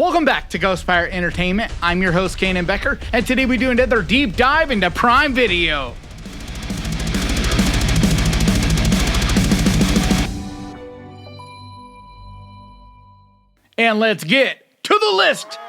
Welcome back to Ghost Pirate Entertainment. I'm your host, Kanan Becker, and today we do another deep dive into Prime Video. And let's get to the list.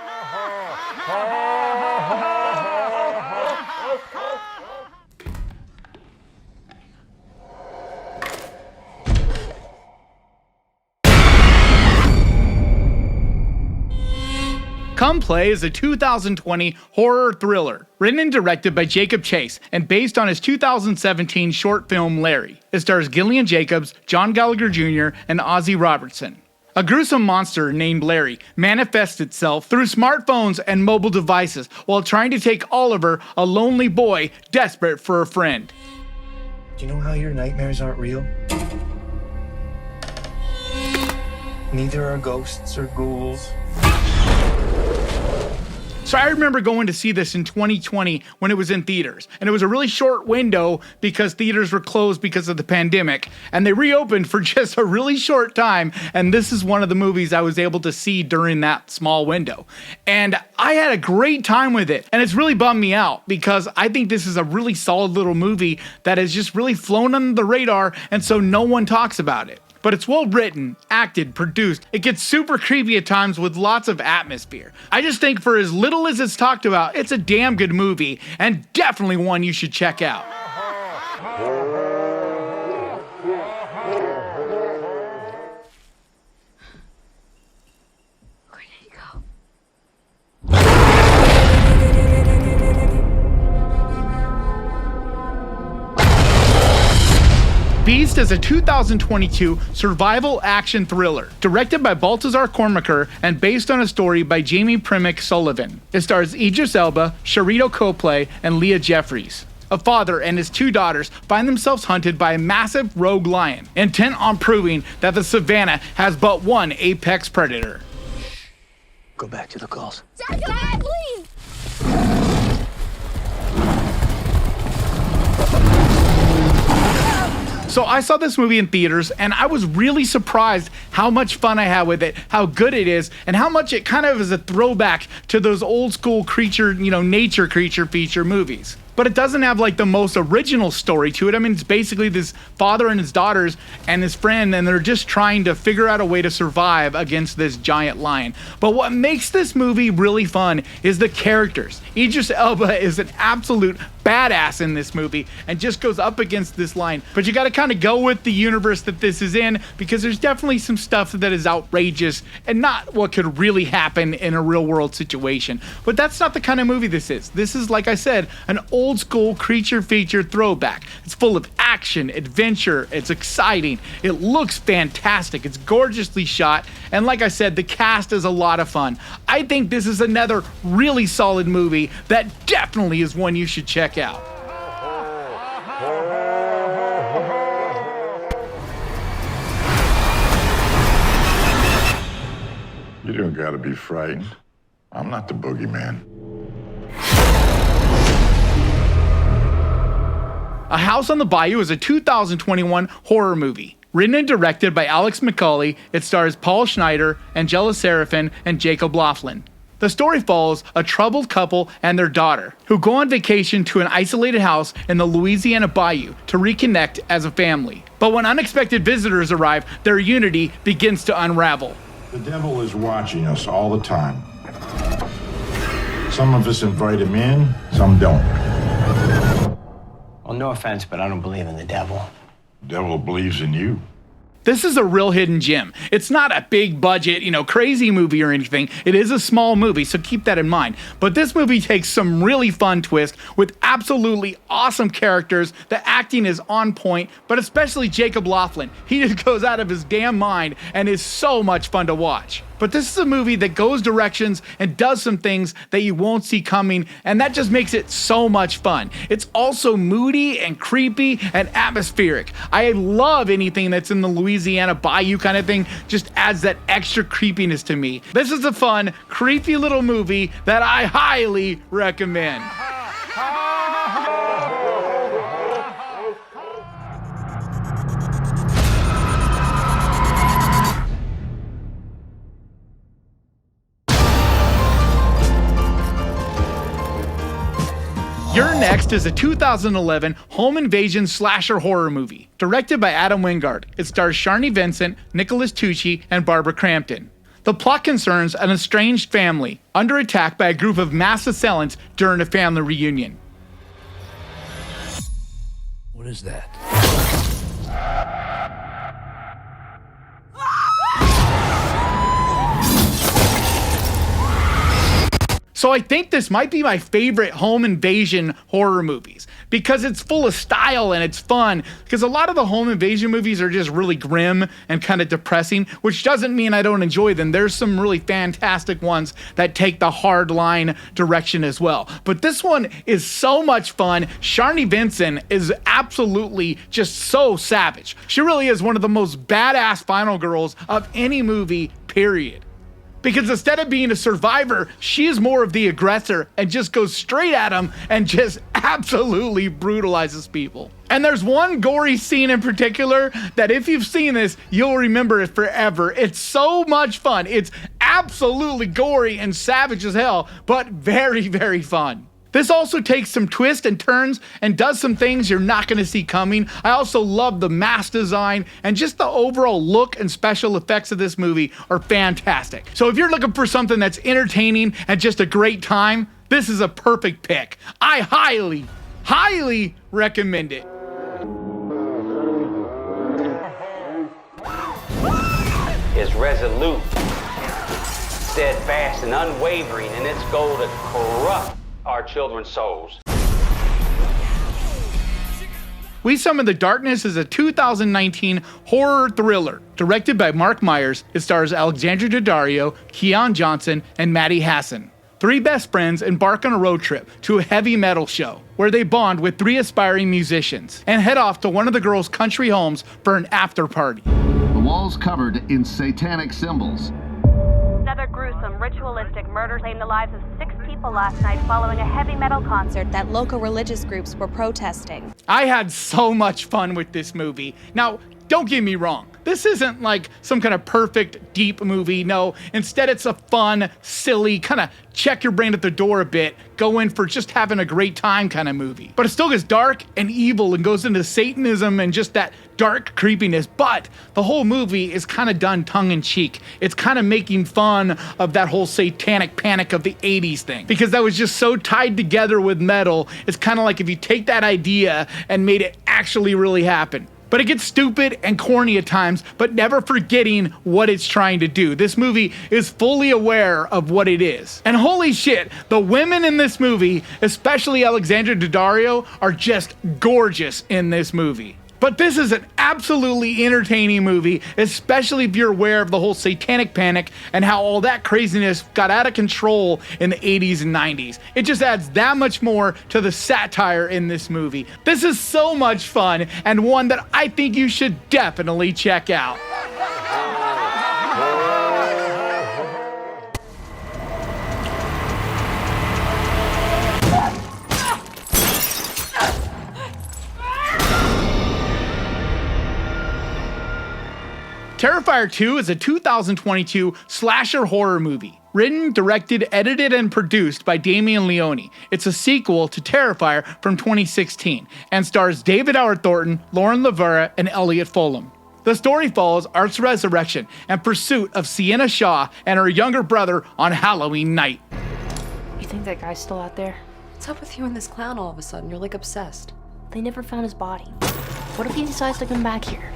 Come Play is a 2020 horror thriller, written and directed by Jacob Chase and based on his 2017 short film Larry. It stars Gillian Jacobs, John Gallagher Jr., and Ozzy Robertson. A gruesome monster named Larry manifests itself through smartphones and mobile devices while trying to take Oliver, a lonely boy desperate for a friend. Do you know how your nightmares aren't real? Neither are ghosts or ghouls. So I remember going to see this in 2020 when it was in theaters, and it was a really short window because theaters were closed because of the pandemic, and they reopened for just a really short time, and this is one of the movies I was able to see during that small window. And I had a great time with it, and it's really bummed me out because I think this is a really solid little movie that has just really flown under the radar, and so no one talks about it. But it's well written, acted, produced. It gets super creepy at times with lots of atmosphere. I just think for as little as it's talked about, it's a damn good movie and definitely one you should check out. Where did he go? Beast is a 2022 survival action thriller, directed by Baltazar Kormaker and based on a story by Jamie Primick Sullivan. It stars Idris Elba, Sharito Copley, and Leah Jeffries. A father and his two daughters find themselves hunted by a massive rogue lion, intent on proving that the savannah has but one apex predator. Go back to the calls. Dad, please! So I saw this movie in theaters and I was really surprised how much fun I had with it, how good it is, and how much it kind of is a throwback to those old school nature creature feature movies. But it doesn't have like the most original story to it. I mean, it's basically this father and his daughters and his friend, and they're just trying to figure out a way to survive against this giant lion. But what makes this movie really fun is the characters. Idris Elba is an absolute badass in this movie and just goes up against this lion. But you got to kind of go with the universe that this is in because there's definitely some stuff that is outrageous and not what could really happen in a real world situation. But that's not the kind of movie this is. This is, like I said, an old school creature feature throwback. It's full of action, adventure, it's exciting, it looks fantastic, it's gorgeously shot, and like I said, the cast is a lot of fun. I think this is another really solid movie that definitely is one you should check out. You don't gotta be frightened. I'm not the boogeyman. A House on the Bayou is a 2021 horror movie. Written and directed by Alex McCauley, it stars Paul Schneider, Angela Serafin, and Jacob Laughlin. The story follows a troubled couple and their daughter, who go on vacation to an isolated house in the Louisiana Bayou to reconnect as a family. But when unexpected visitors arrive, their unity begins to unravel. The devil is watching us all the time. Some of us invite him in, some don't. Well, no offense, but I don't believe in the devil. The devil believes in you. This is a real hidden gem. It's not a big budget, crazy movie or anything. It is a small movie, so keep that in mind. But this movie takes some really fun twists with absolutely awesome characters. The acting is on point, but especially Jacob Laughlin. He just goes out of his damn mind and is so much fun to watch. But this is a movie that goes directions and does some things that you won't see coming, and that just makes it so much fun. It's also moody and creepy and atmospheric. I love anything that's in the Louisiana Bayou kind of thing, just adds that extra creepiness to me. This is a fun, creepy little movie that I highly recommend. Your Next is a 2011 home invasion slasher horror movie, directed by Adam Wingard. It stars Sharni Vincent, Nicholas Tucci, and Barbara Crampton. The plot concerns an estranged family under attack by a group of mass assailants during a family reunion. What is that? So I think this might be my favorite home invasion horror movies because it's full of style and it's fun. Because a lot of the home invasion movies are just really grim and kind of depressing, which doesn't mean I don't enjoy them. There's some really fantastic ones that take the hard line direction as well. But this one is so much fun. Sharni Vincent is absolutely just so savage. She really is one of the most badass final girls of any movie, period. Because instead of being a survivor, she is more of the aggressor and just goes straight at them and just absolutely brutalizes people. And there's one gory scene in particular that if you've seen this, you'll remember it forever. It's so much fun. It's absolutely gory and savage as hell, but very, very fun. This also takes some twists and turns and does some things you're not going to see coming. I also love the mask design and just the overall look and special effects of this movie are fantastic. So if you're looking for something that's entertaining and just a great time, this is a perfect pick. I highly, highly recommend it. Is resolute, steadfast, and unwavering in its goal to corrupt our children's souls. We Summon the Darkness is a 2019 horror thriller directed by Mark Myers. It stars Alexandra Daddario, Keon Johnson, and Maddie Hassan. Three best friends embark on a road trip to a heavy metal show where they bond with three aspiring musicians and head off to one of the girls' country homes for an after party. The walls covered in satanic symbols. Another gruesome, ritualistic murder claimed the lives of 6 people last night following a heavy metal concert that local religious groups were protesting. I had so much fun with this movie. Now, don't get me wrong. This isn't like some kind of perfect, deep movie. No, instead it's a fun, silly, kind of check your brain at the door a bit, go in for just having a great time kind of movie. But it still gets dark and evil and goes into Satanism and just that dark creepiness. But the whole movie is kind of done tongue-in-cheek. It's kind of making fun of that whole satanic panic of the 80s thing. Because that was just so tied together with metal. It's kind of like if you take that idea and made it actually really happen. But it gets stupid and corny at times, but never forgetting what it's trying to do. This movie is fully aware of what it is. And holy shit, the women in this movie, especially Alexandra Daddario, are just gorgeous in this movie. But this is an absolutely entertaining movie, especially if you're aware of the whole satanic panic and how all that craziness got out of control in the 80s and 90s. It just adds that much more to the satire in this movie. This is so much fun and one that I think you should definitely check out. Terrifier 2 is a 2022 slasher horror movie. Written, directed, edited, and produced by Damien Leone. It's a sequel to Terrifier from 2016 and stars David Howard Thornton, Lauren Lavera, and Elliot Fulham. The story follows Art's resurrection and pursuit of Sienna Shaw and her younger brother on Halloween night. You think that guy's still out there? What's up with you and this clown all of a sudden? You're like obsessed. They never found his body. What if he decides to come back here?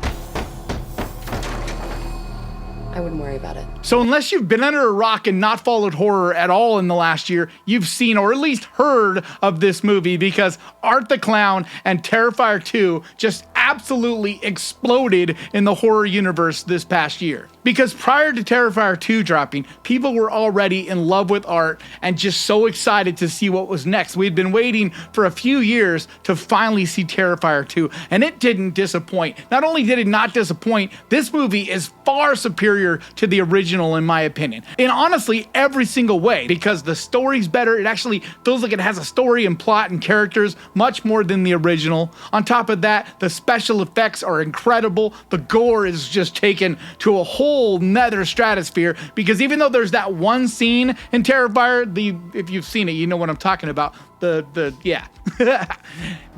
I wouldn't worry about it. So unless you've been under a rock and not followed horror at all in the last year, you've seen or at least heard of this movie because Art the Clown and Terrifier 2 just absolutely exploded in the horror universe this past year. Because prior to Terrifier 2 dropping, people were already in love with Art and just so excited to see what was next. We'd been waiting for a few years to finally see Terrifier 2, and it didn't disappoint. Not only did it not disappoint, this movie is far superior to the original in my opinion. In honestly every single way, because the story's better. It actually feels like it has a story and plot and characters much more than the original. On top of that, the special special effects are incredible. The gore is just taken to a whole nether stratosphere, because even though there's that one scene in Terrifier, if you've seen it, you know what I'm talking about. Yeah.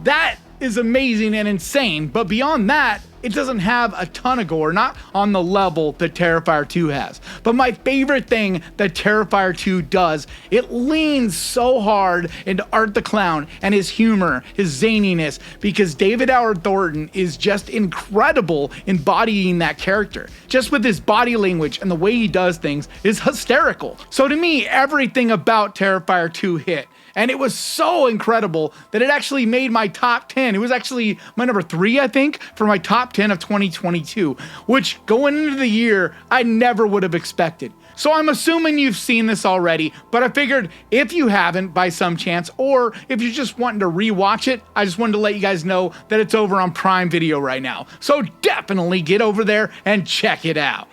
That is amazing and insane, but beyond that, it doesn't have a ton of gore, not on the level that Terrifier 2 has. But my favorite thing that Terrifier 2 does, it leans so hard into Art the Clown and his humor, his zaniness, because David Howard Thornton is just incredible embodying that character. Just with his body language and the way he does things is hysterical. So to me, everything about Terrifier 2 hit. And it was so incredible that it actually made my top 10. It was actually my number 3, I think, for my top 10 of 2022, which going into the year, I never would have expected. So I'm assuming you've seen this already, but I figured if you haven't by some chance, or if you're just wanting to rewatch it, I just wanted to let you guys know that it's over on Prime Video right now. So definitely get over there and check it out.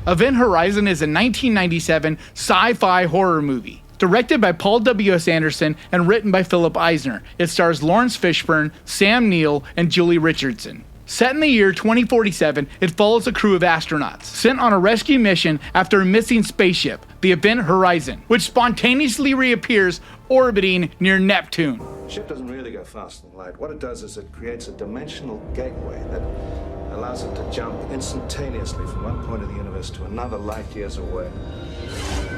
Event Horizon is a 1997 sci-fi horror movie. Directed by Paul W.S. Anderson and written by Philip Eisner. It stars Lawrence Fishburne, Sam Neill, and Julie Richardson. Set in the year 2047, it follows a crew of astronauts sent on a rescue mission after a missing spaceship, the Event Horizon, which spontaneously reappears orbiting near Neptune. The ship doesn't really go faster than light. What it does is it creates a dimensional gateway that allows it to jump instantaneously from one point of the universe to another light years away.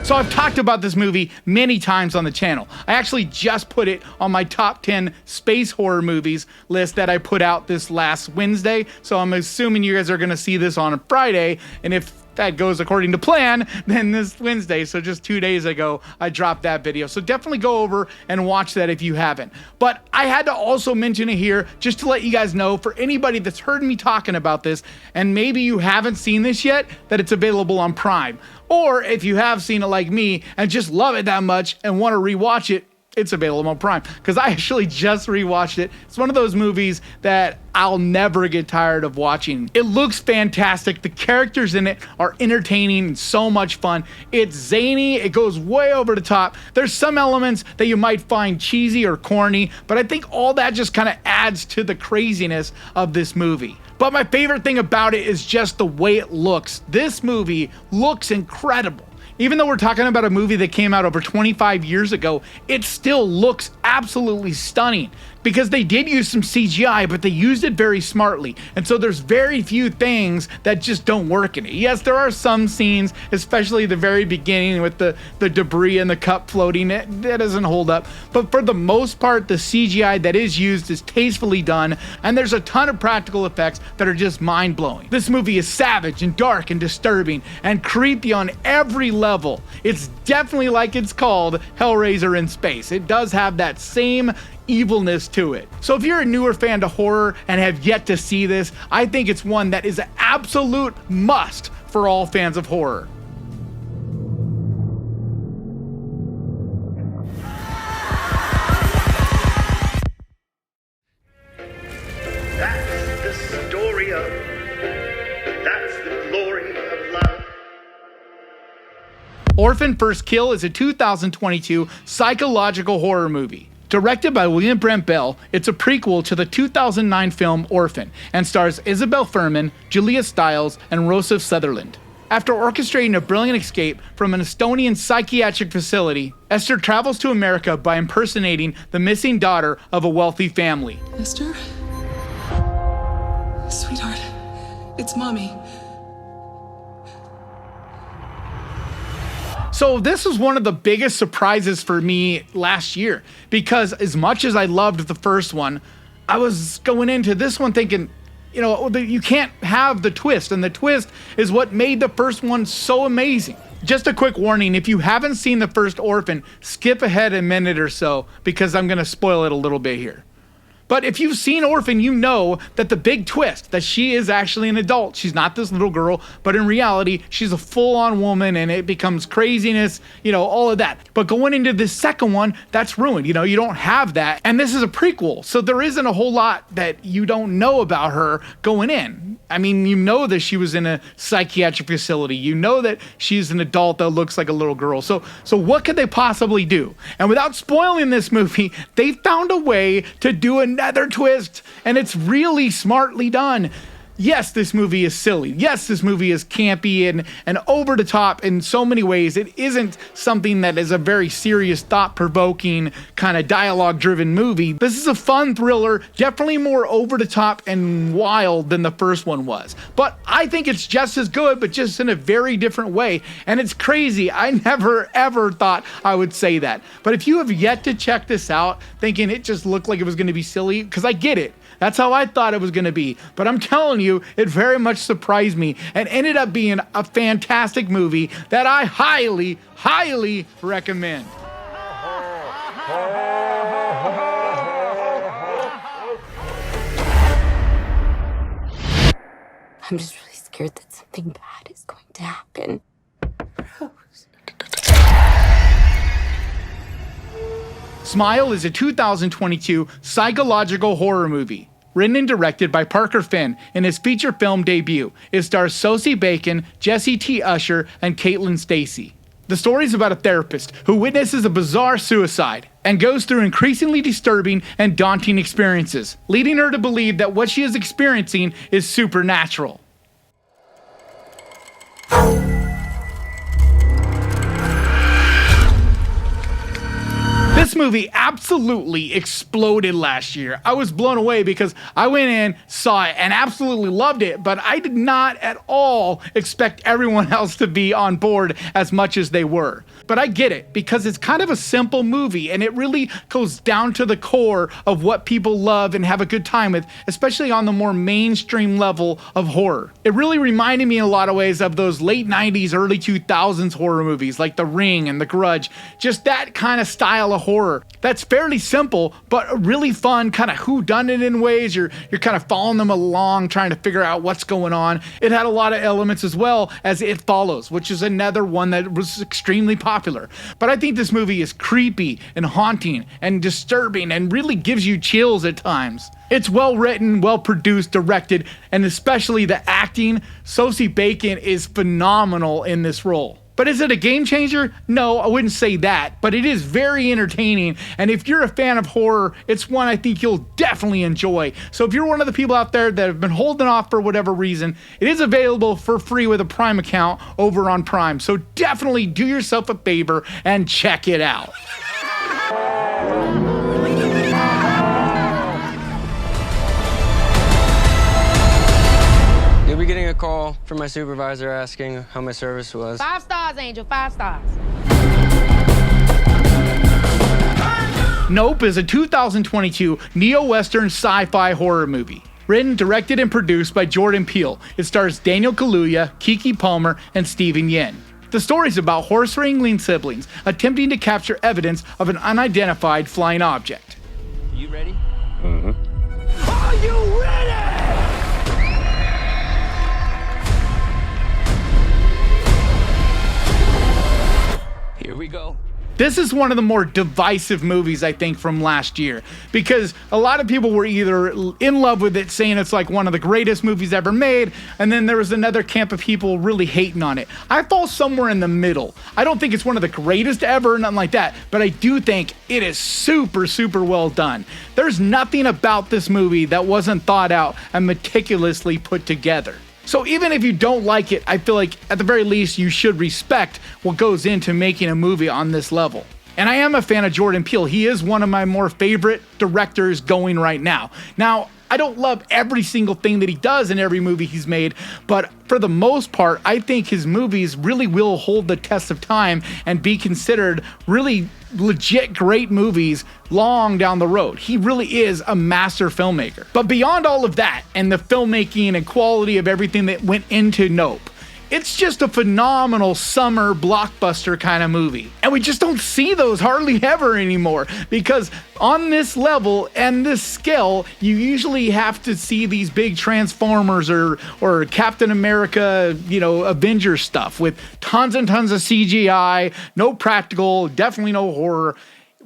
So I've talked about this movie many times on the channel. I actually just put it on my top 10 space horror movies list that I put out this last Wednesday. So I'm assuming you guys are gonna see this on a Friday, and if that goes according to plan, then this Wednesday, so just 2 days ago, I dropped that video. So definitely go over and watch that if you haven't. But I had to also mention it here just to let you guys know, for anybody that's heard me talking about this, and maybe you haven't seen this yet, that it's available on Prime. Or if you have seen it like me and just love it that much and want to rewatch it, it's available on Prime, because I actually just rewatched it. It's one of those movies that I'll never get tired of watching. It looks fantastic. The characters in it are entertaining and so much fun. It's zany. It goes way over the top. There's some elements that you might find cheesy or corny, but I think all that just kind of adds to the craziness of this movie. But my favorite thing about it is just the way it looks. This movie looks incredible. Even though we're talking about a movie that came out over 25 years ago, it still looks absolutely stunning, because they did use some CGI, but they used it very smartly. And so there's very few things that just don't work in it. Yes, there are some scenes, especially the very beginning with the debris and the cup floating, that doesn't hold up. But for the most part, the CGI that is used is tastefully done, and there's a ton of practical effects that are just mind-blowing. This movie is savage and dark and disturbing and creepy on every level. It's definitely, like it's called, Hellraiser in space. It does have that same evilness to it. So if you're a newer fan to horror and have yet to see this, I think it's one that is an absolute must for all fans of horror. That's the story of, that's the glory of love. Orphan First Kill is a 2022 psychological horror movie. Directed by William Brent Bell, it's a prequel to the 2009 film Orphan and stars Isabel Fuhrman, Julia Stiles, and Rosa Sutherland. After orchestrating a brilliant escape from an Estonian psychiatric facility, Esther travels to America by impersonating the missing daughter of a wealthy family. Esther? Sweetheart, it's Mommy. So this was one of the biggest surprises for me last year, because as much as I loved the first one, I was going into this one thinking, you know, you can't have the twist, and the twist is what made the first one so amazing. Just a quick warning, if you haven't seen the first Orphan, skip ahead a minute or so, because I'm gonna spoil it a little bit here. But if you've seen Orphan, you know that the big twist, that she is actually an adult. She's not this little girl, but in reality, she's a full-on woman, and it becomes craziness, you know, all of that. But going into this second one, that's ruined. You know, you don't have that. And this is a prequel, so there isn't a whole lot that you don't know about her going in. I mean, you know that she was in a psychiatric facility. You know that she's an adult that looks like a little girl. So what could they possibly do? And without spoiling this movie, they found a way to do another twist, and it's really smartly done. Yes, this movie is silly. Yes, this movie is campy and over the top in so many ways. It isn't something that is a very serious, thought-provoking, kind of dialogue-driven movie. This is a fun thriller, definitely more over the top and wild than the first one was. But I think it's just as good, but just in a very different way. And it's crazy. I never, ever thought I would say that. But if you have yet to check this out, thinking it just looked like it was going to be silly, because I get it. That's how I thought it was going to be. But I'm telling you, it very much surprised me and ended up being a fantastic movie that I highly, highly recommend. I'm just really scared that something bad is going to happen. Smile is a 2022 psychological horror movie. Written and directed by Parker Finn in his feature film debut. It stars Sosie Bacon, Jesse T. Usher, and Caitlin Stasey. The story is about a therapist who witnesses a bizarre suicide and goes through increasingly disturbing and daunting experiences, leading her to believe that what she is experiencing is supernatural. This movie absolutely exploded last year. I was blown away because I went in, saw it, and absolutely loved it, but I did not at all expect everyone else to be on board as much as they were. But I get it, because it's kind of a simple movie, and it really goes down to the core of what people love and have a good time with, especially on the more mainstream level of horror. It really reminded me in a lot of ways of those late 90s, early 2000s horror movies like The Ring and The Grudge. Just that kind of style of horror. That's fairly simple, but really fun, kind of whodunit in ways. You're kind of following them along, trying to figure out what's going on. It had a lot of elements as well as It Follows, which is another one that was extremely popular. But I think this movie is creepy and haunting and disturbing and really gives you chills at times. It's well written, well produced, directed, and especially the acting. Sosie Bacon is phenomenal in this role. But is it a game changer? No, I wouldn't say that, but it is very entertaining, and if you're a fan of horror, it's one I think you'll definitely enjoy. So if you're one of the people out there that have been holding off for whatever reason, it is available for free with a Prime account over on Prime, so definitely do yourself a favor and check it out. You'll be getting a call from my supervisor asking how my service was. 5 stars, Angel, 5 stars. Nope is a 2022 neo-western sci-fi horror movie. Written, directed, and produced by Jordan Peele. It stars Daniel Kaluuya, Kiki Palmer, and Steven Yeun. The story is about horse-wrangling siblings attempting to capture evidence of an unidentified flying object. You ready? Mm-hmm. Are you ready? Here we go. This is one of the more divisive movies, I think, from last year, because a lot of people were either in love with it, saying it's like one of the greatest movies ever made, and then there was another camp of people really hating on it. I fall somewhere in the middle. I don't think it's one of the greatest ever, nothing like that, but I do think it is super, super well done. There's nothing about this movie that wasn't thought out and meticulously put together. So even if you don't like it, I feel like at the very least you should respect what goes into making a movie on this level. And I am a fan of Jordan Peele. He is one of my more favorite directors going right now. Now, I don't love every single thing that he does in every movie he's made, but for the most part, I think his movies really will hold the test of time and be considered really legit great movies long down the road. He really is a master filmmaker. But beyond all of that and the filmmaking and quality of everything that went into Nope, It's just a phenomenal summer blockbuster kind of movie. And we just don't see those hardly ever anymore, because on this level and this scale, you usually have to see these big Transformers or Captain America, Avengers stuff with tons and tons of CGI, no practical, definitely no horror.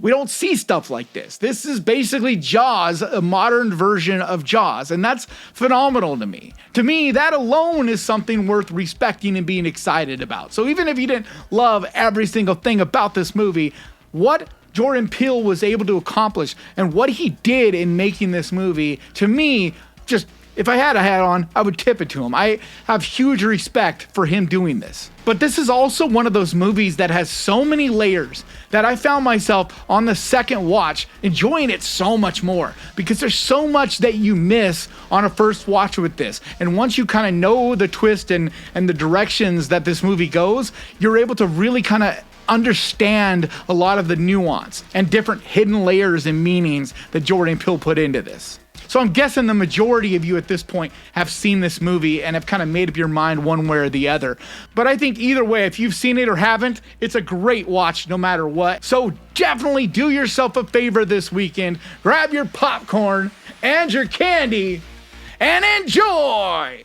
We don't see stuff like this. This is basically Jaws, a modern version of Jaws, and that's phenomenal to me. To me, that alone is something worth respecting and being excited about. So even if you didn't love every single thing about this movie, what Jordan Peele was able to accomplish and what he did in making this movie, to me, just, if I had a hat on, I would tip it to him. I have huge respect for him doing this. But this is also one of those movies that has so many layers that I found myself on the second watch enjoying it so much more, because there's so much that you miss on a first watch with this. And once you kind of know the twist and the directions that this movie goes, you're able to really kind of understand a lot of the nuance and different hidden layers and meanings that Jordan Peele put into this. So I'm guessing the majority of you at this point have seen this movie and have kind of made up your mind one way or the other. But I think either way, if you've seen it or haven't, it's a great watch no matter what. So definitely do yourself a favor this weekend. Grab your popcorn and your candy and enjoy!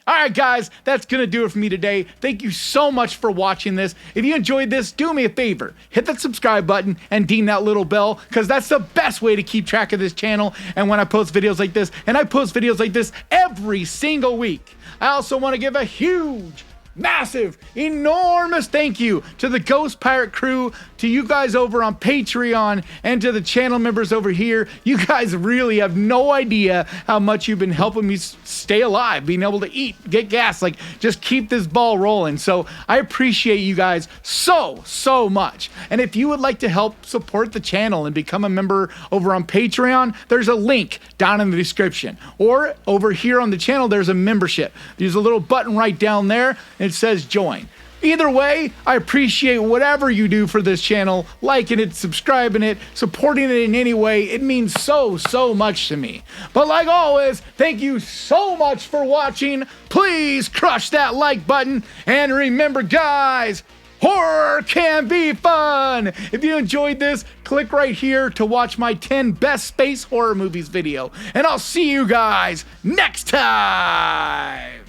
Alright guys, that's gonna do it for me today. Thank you so much for watching this. If you enjoyed this, do me a favor. Hit that subscribe button and ding that little bell, because that's the best way to keep track of this channel and when I post videos like this. And I post videos like this every single week. I also want to give a huge, massive, enormous thank you to the Ghost Pirate crew, to you guys over on Patreon, and to the channel members over here. You guys really have no idea how much you've been helping me stay alive, being able to eat, get gas, like just keep this ball rolling. So I appreciate you guys so much. And if you would like to help support the channel and become a member over on Patreon, there's a link down in the description. Or over here on the channel, there's a membership. There's a little button right down there. It says join. Either way, I appreciate whatever you do for this channel, liking it, subscribing it, supporting it in any way. It means so much to me. But like always, thank you so much for watching. Please crush that like button. And remember guys, horror can be fun. If you enjoyed this, click right here to watch my 10 best space horror movies video. And I'll see you guys next time.